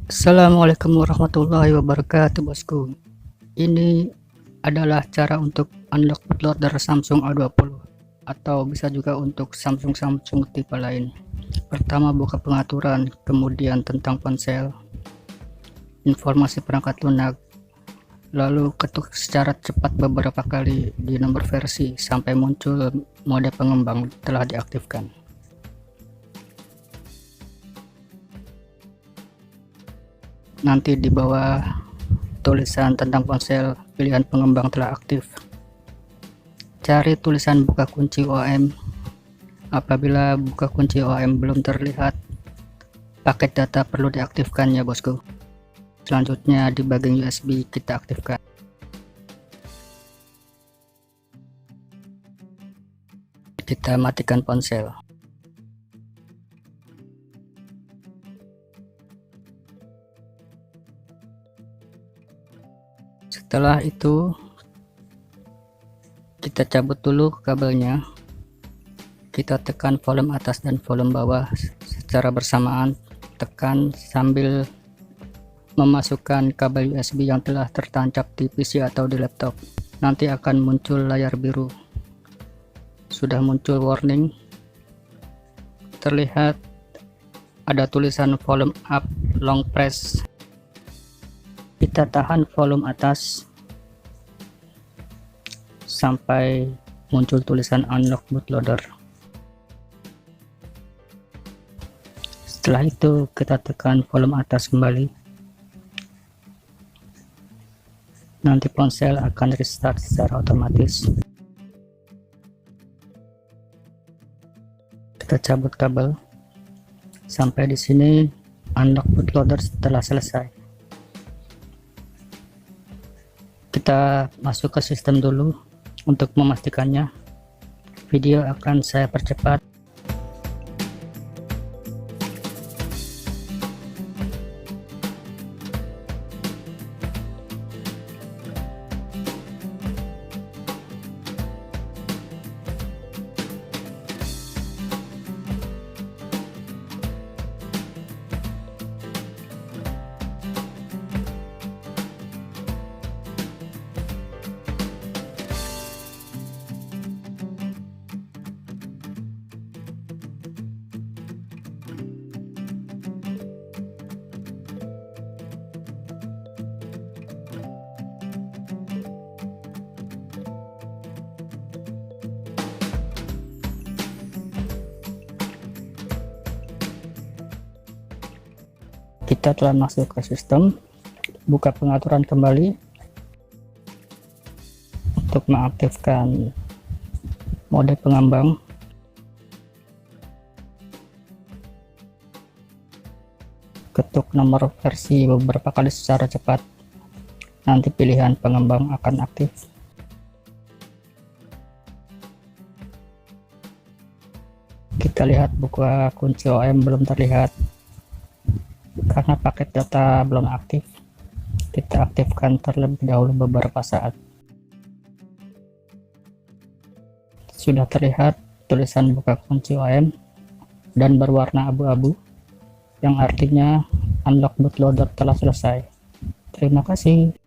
Assalamualaikum warahmatullahi wabarakatuh, bosku. Ini adalah cara untuk unlock bootloader Samsung A20 atau bisa juga untuk Samsung tipe lain. Pertama, buka pengaturan, kemudian tentang ponsel, informasi perangkat lunak, lalu ketuk secara cepat beberapa kali di nomor versi sampai muncul mode pengembang telah diaktifkan. Nanti di bawah tulisan tentang ponsel, pilihan pengembang telah aktif. Cari tulisan buka kunci OEM. Apabila buka kunci OEM belum terlihat, paket data perlu diaktifkan ya, bosku. Selanjutnya di bagian USB kita aktifkan. Kita matikan ponsel. Setelah itu kita cabut dulu kabelnya, kita tekan volume atas dan volume bawah secara bersamaan, tekan sambil memasukkan kabel USB yang telah tertancap di PC atau di laptop. Nanti akan muncul layar biru, sudah muncul warning, terlihat ada tulisan volume up long press. Kita tahan volume atas sampai muncul tulisan unlock bootloader. Setelah itu kita tekan volume atas kembali. Nanti ponsel akan restart secara otomatis. Kita cabut kabel. Sampai di sini unlock bootloader telah selesai. Kita masuk ke sistem dulu untuk memastikannya. Video akan saya percepat. Kita telah masuk ke sistem, buka pengaturan kembali untuk mengaktifkan mode pengembang. Ketuk nomor versi beberapa kali secara cepat, nanti pilihan pengembang akan aktif. Kita lihat buka kunci OEM belum terlihat karena paket data belum aktif. Kita aktifkan terlebih dahulu beberapa saat. Sudah terlihat tulisan buka kunci OEM dan berwarna abu-abu, yang artinya unlock bootloader telah selesai. Terima kasih.